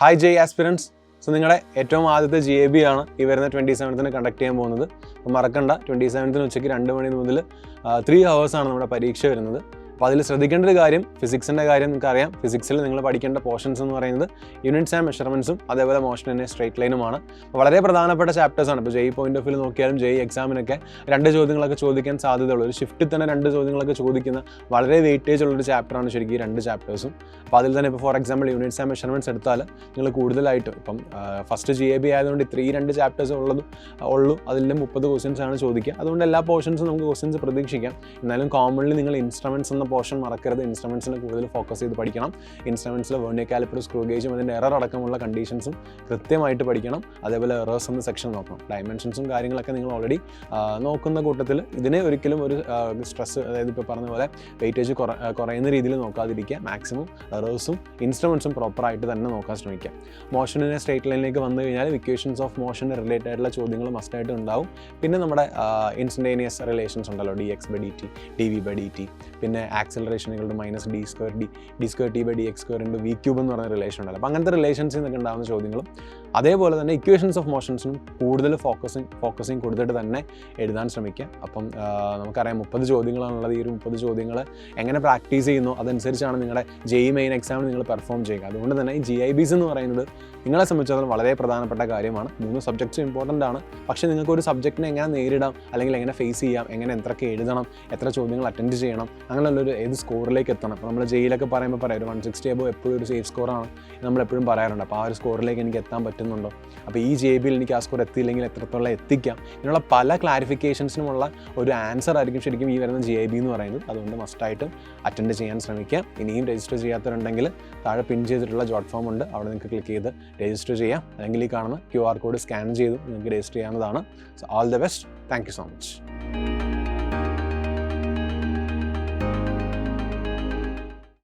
Hi J aspirants. So നിങ്ങളുടെ ഏറ്റവും ആദ്യത്തെ GAB ആണ് ഈ വരുന്ന 27th കണ്ടക്ട് ചെയ്യാൻ പോകുന്നത്. അപ്പോൾ മറക്കണ്ട, 27th ഉച്ചയ്ക്ക് 2 മണി മുതൽ 3 hours ആണ് നമ്മുടെ പരീക്ഷ വരുന്നത്. അപ്പോൾ അതിൽ ശ്രദ്ധിക്കേണ്ട ഒരു കാര്യം, ഫിസിക്സിൻ്റെ കാര്യം നിങ്ങൾക്കറിയാം. ഫിസിക്സിൽ നിങ്ങൾ പഠിക്കേണ്ട പോർഷൻസ് എന്ന് പറയുന്നത് യൂണിറ്റ്സ് ആൻഡ് മെഷർമെൻറ്റ്സും അതേപോലെ മോഷൻ ഇൻ എ സ്ട്രേറ്റ് ലൈനുമാണ്. വളരെ പ്രധാനപ്പെട്ട ചാപ്റ്റേഴ്സാണ്. ഇപ്പോൾ JEE പോയിന്റ് ഓഫ് വ്യൂ നോക്കിയാലും JEE എക്സാമിനൊക്കെ 2 ചോദ്യങ്ങളൊക്കെ ചോദിക്കാൻ സാധ്യതയുള്ളൂ. ഒരു ഷിഫ്റ്റിൽ തന്നെ 2 ചോദ്യങ്ങളൊക്കെ ചോദിക്കുന്ന വളരെ വെയിറ്റേജ് ഉള്ളൊരു ചാപ്റ്ററാണ് ശരിക്കും ഈ 2 ചാപ്റ്റേഴ്സും. അപ്പോൾ അതിൽ തന്നെ ഇപ്പോൾ for example units and measurements എടുത്താൽ നിങ്ങൾ കൂടുതലായിട്ടും ഇപ്പം ഫസ്റ്റ് GAB ആയതുകൊണ്ട് 2 ചാപ്റ്റേഴ്സ് ഉള്ളൂ. അതിൽ 30 ക്വസ്റ്റ്യൻസ് ആണ് ചോദിക്കുക. അതുകൊണ്ട് എല്ലാ പോർഷൻസും നമുക്ക് ക്വസ്റ്റ്യൻസ് പ്രതീക്ഷിക്കാം. എന്നാലും കോമൺലി നിങ്ങൾ ഇൻസ്ട്രുമെൻറ്റ്സ് എന്ന പോർഷൻ മറക്കരുത്. ഇൻസ്ട്രുമെൻറ്റ്സിനെ കൂടുതൽ ഫോക്കസ് ചെയ്ത് പഠിക്കണം. ഇൻസ്ട്രുമെൻറ്റ്സിൽ വെർനിയർ കാലിപ്പർ, സ്ക്രൂ ഗേജും അതിൻ്റെ എറർ അടക്കമുള്ള കണ്ടീഷൻസും കൃത്യമായിട്ട് പഠിക്കണം. അതേപോലെ എറേഴ്സ് എന്ന സെക്ഷൻ നോക്കണം. ഡയമെൻഷൻസും കാര്യങ്ങളൊക്കെ നിങ്ങൾ ഓൾറെഡി നോക്കുന്ന കൂട്ടത്തിൽ ഇതിനെ ഒരിക്കലും ഒരു സ്ട്രെസ്, അതായത് ഇപ്പോൾ പറഞ്ഞ പോലെ വെയിറ്റേജ് കുറയുന്ന രീതിയിൽ നോക്കാതിരിക്കുക. മാക്സിമം എറേഴ്സും ഇൻസ്ട്രുമെൻറ്റ്സും പ്രോപ്പറായിട്ട് തന്നെ നോക്കാൻ ശ്രമിക്കുക. മോഷനിനെ സ്ട്രേറ്റ് ലൈനിലേക്ക് വന്നു കഴിഞ്ഞാൽ ഇക്വേഷൻസ് ഓഫ് മോഷന് റിലേറ്റഡ് ആയിട്ടുള്ള ചോദ്യങ്ങൾ മസ്റ്റായിട്ട് ഉണ്ടാവും. പിന്നെ നമ്മുടെ ഇൻസ്റ്റൻറ്റേനിയസ് റിലേഷൻസ് ഉണ്ടല്ലോ, dx/dt, dv/dt, പിന്നെ ആക്സിലറേഷനുകളുടെ -d²t/dx² v³ എന്ന് പറഞ്ഞ റിലേഷൻ ഉണ്ടല്ലോ. അപ്പോൾ അങ്ങനത്തെ റിലേഷൻസിൽ നിന്നൊക്കെ ഉണ്ടാകുന്ന ചോദ്യങ്ങളും അതേപോലെ തന്നെ ഇക്വേഷൻസ് ഓഫ് മോഷൻസിനും കൂടുതൽ ഫോക്കസിങ് കൊടുത്തിട്ട് തന്നെ എഴുതാൻ ശ്രമിക്കുക. അപ്പം നമുക്കറിയാം 30 ചോദ്യങ്ങളാണുള്ളത്. ഈ ഒരു 30 ചോദ്യങ്ങൾ എങ്ങനെ പ്രാക്ടീസ് ചെയ്യുന്നു അതനുസരിച്ചാണ് നിങ്ങളുടെ JEE മെയിൻ എക്സാമിന് നിങ്ങൾ പെർഫോം ചെയ്യുക. അതുകൊണ്ട് തന്നെ ഈ GIBs എന്ന് പറയുന്നത് നിങ്ങളെ സംബന്ധിച്ചിടത്തോളം വളരെ പ്രധാനപ്പെട്ട കാര്യമാണ്. 3 സബ്ജക്ട്സും ഇമ്പോർട്ടൻ്റ് ആണ്. പക്ഷേ നിങ്ങൾക്ക് ഒരു സബ്ജക്റ്റിനെ എങ്ങനെ നേരിടാം, അല്ലെങ്കിൽ എങ്ങനെ ഫേസ് ചെയ്യാം, എങ്ങനെ എന്തൊക്കെ എഴുതണം, എത്ര ചോദ്യങ്ങൾ അറ്റൻഡ് ചെയ്യണം, അങ്ങനെയുള്ളൊരു ഏത് സ്കോറിലേക്ക് എത്തണം. അപ്പോൾ നമ്മൾ JEEലൊക്കെ പറയുമ്പോൾ പറയാം ഒരു 160 above എപ്പോഴും ഒരു സേഫ് സ്കോറാണ് നമ്മളെപ്പോഴും പറയാറുണ്ട്. അപ്പോൾ ആ ഒരു സ്കോറിലേക്ക് എനിക്ക് എത്താൻ പറ്റുന്നുണ്ടോ, അപ്പോൾ ഈ JEBയിൽ എനിക്ക് ആ സ്കോർ എത്തിയില്ലെങ്കിൽ എത്രത്തോളം എത്തിക്കാം, ഇതിനുള്ള പല ക്ലാരിഫിക്കേഷൻസിനുമുള്ള ഒരു ആൻസർ ആയിരിക്കും ശരിക്കും ഈ വരുന്ന GIB എന്ന് പറയുന്നത്. അതുകൊണ്ട് മസ്റ്റായിട്ടും അറ്റൻഡ് ചെയ്യാൻ ശ്രമിക്കുക. ഇനിയും രജിസ്റ്റർ ചെയ്യാത്തവരുണ്ടെങ്കിൽ താഴെ പിൻ ചെയ്തിട്ടുള്ള ജോട്ട് ഫോം ഉണ്ട്, അവിടെ നിങ്ങൾക്ക് ക്ലിക്ക് ചെയ്ത് രജിസ്റ്റർ ചെയ്യാം. അല്ലെങ്കിൽ ഈ കാണുന്ന QR കോഡ് സ്കാൻ ചെയ്ത് നിങ്ങൾക്ക് രജിസ്റ്റർ ചെയ്യാവുന്നതാണ്. So all the best. Thank you so much.